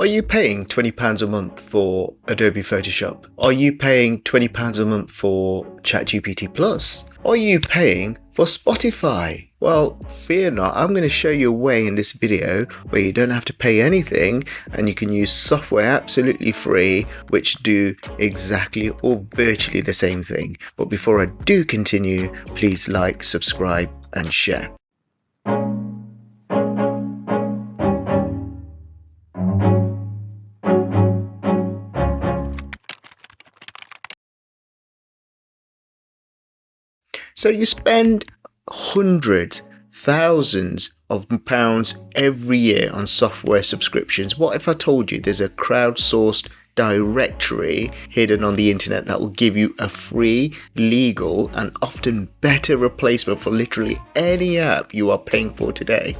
Are you paying £20 a month for Adobe Photoshop? Are you paying £20 a month for ChatGPT Plus? Are you paying for Spotify? Well, fear not, I'm going to show you a way in this video where you don't have to pay anything and you can use software absolutely free which do exactly or virtually the same thing. But before I do continue, please like, subscribe and share. So you spend hundreds, thousands of pounds every year on software subscriptions. What if I told you there's a crowdsourced directory hidden on the internet that will give you a free, legal and often better replacement for literally any app you are paying for today?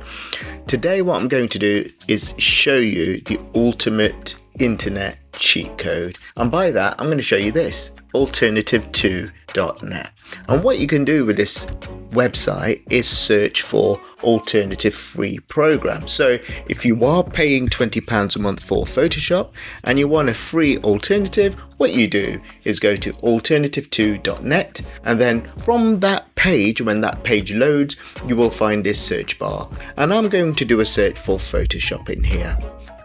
Today what I'm going to do is show you the ultimate internet cheat code, and by that I'm going to show you this, alternative2.net. And what you can do with this website is search for alternative free programs. So if you are paying £20 a month for Photoshop and you want a free alternative, what you do is go to alternative2.net, and then from that page, when that page loads, you will find this search bar, and I'm going to do a search for Photoshop in here.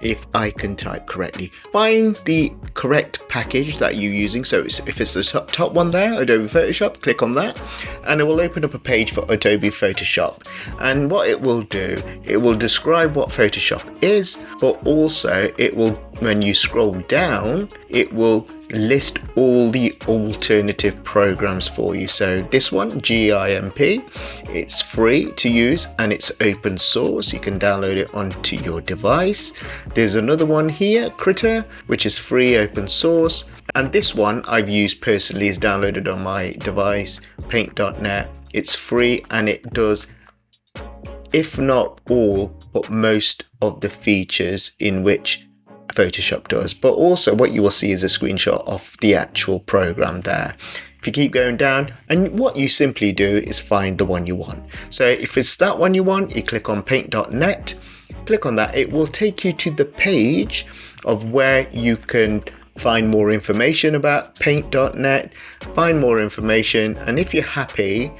If I can type correctly, find the correct package that you're using. So if it's the top one there, Adobe Photoshop, click on that and it will open up a page for Adobe Photoshop. And what it will do, it will describe what Photoshop is, but also it will, when you scroll down, it will list all the alternative programs for you. So this one, GIMP, it's free to use and it's open source. You can download it onto your device. There's another one here, Critter, which is free, open source. And this one I've used personally, is downloaded on my device, paint.net. It's free and it does, if not all, but most of the features in which Photoshop does. But also what you will see is a screenshot of the actual program there. If you keep going down, and what you simply do is find the one you want. So if it's that one you want, you click on paint.net, click on that, it will take you to the page of where you can find more information about paint.net, find more information, and if you're happy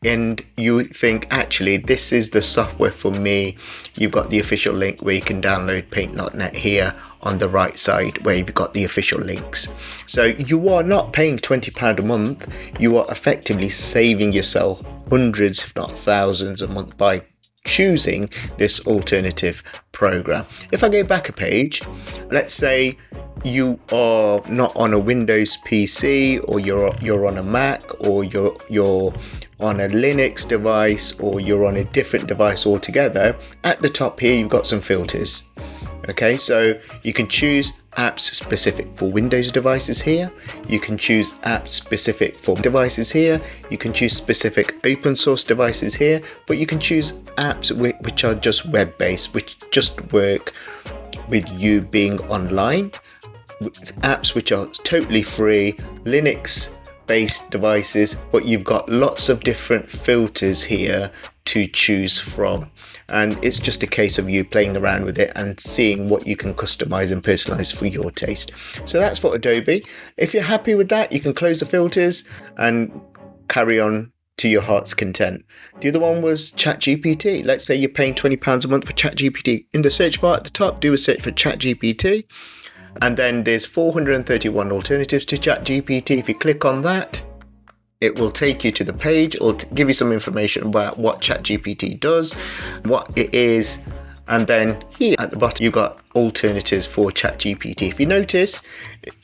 and you think actually this is the software for me, you've got the official link where you can download paint.net here on the right side where you've got the official links. So you are not paying £20 a month, you are effectively saving yourself hundreds if not thousands a month by choosing this alternative program. If I go back a page, let's say you are not on a Windows PC, or you're on a Mac, or you're on a Linux device, or you're on a different device altogether. At the top here you've got some filters. Okay, so you can choose apps specific for Windows devices here, you can choose apps specific for devices here, you can choose specific open source devices here, but you can choose apps which are just web-based, which just work with you being online, apps which are totally free, Linux based devices, but you've got lots of different filters here to choose from, and it's just a case of you playing around with it and seeing what you can customize and personalize for your taste. So that's for Adobe. If you're happy with that, you can close the filters and carry on to your heart's content. The other one was ChatGPT. Let's say you're paying £20 a month for ChatGPT. In the search bar at the top, do a search for ChatGPT, and then there's 431 alternatives to ChatGPT. If you click on that, it will take you to the page or give you some information about what ChatGPT does, what it is, and then here at the bottom you've got alternatives for ChatGPT. If you notice,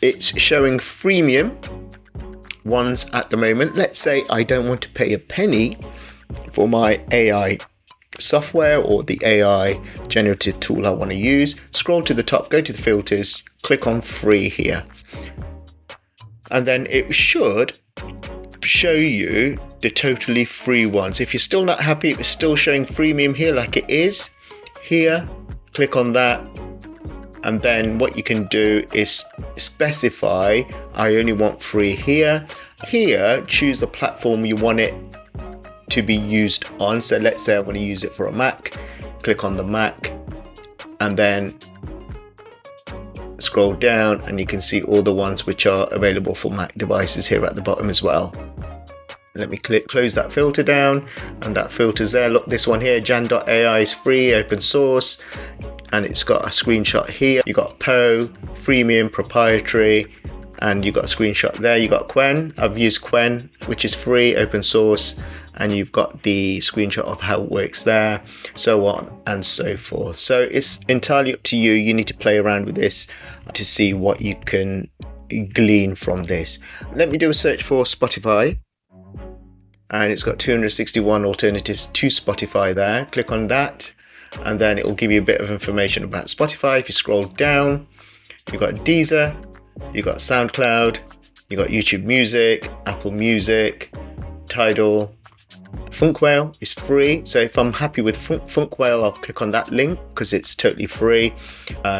it's showing freemium ones at the moment. Let's say I don't want to pay a penny for my AI software or the AI generative tool I want to use. Scroll to the top, go to the filters, click on free here, and then it should show you the totally free ones. If you're still not happy, if it's still showing freemium here like it is here, click on that, and then what you can do is specify I only want free here. Here, choose the platform you want it to be used on. So let's say I want to use it for a Mac, click on the Mac, and then scroll down and you can see all the ones which are available for Mac devices here at the bottom as well. Let me close that filter down, and that filter's there. Look, this one here, Jan.ai, is free, open source, and it's got a screenshot here. You got Poe, freemium, proprietary, and you got a screenshot there. You got Quen. I've used Quen, which is free, open source, and you've got the screenshot of how it works there, so on and so forth. So it's entirely up to you. You need to play around with this to see what you can glean from this. Let me do a search for Spotify, and it's got 261 alternatives to Spotify there. Click on that, and then it will give you a bit of information about Spotify. If you scroll down, you've got Deezer, you've got SoundCloud, you've got YouTube Music, Apple Music, Tidal. Funkwhale is free, so if I'm happy with Funkwhale, I'll click on that link because it's totally free.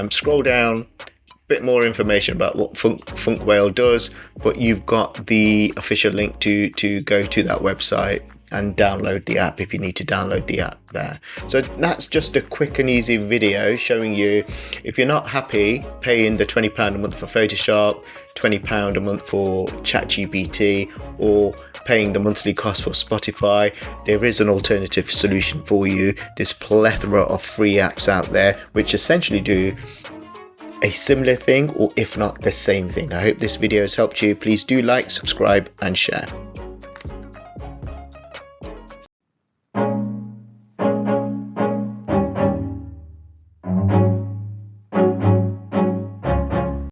Scroll down, bit more information about what Funkwhale does, but you've got the official link to go to that website and download the app if you need to download the app there. So that's just a quick and easy video showing you, if you're not happy paying the £20 a month for Photoshop, £20 a month for ChatGPT, or paying the monthly cost for Spotify, there is an alternative solution for you. There's plethora of free apps out there which essentially do a similar thing, or if not the same thing. I hope this video has helped you. Please do like, subscribe and share.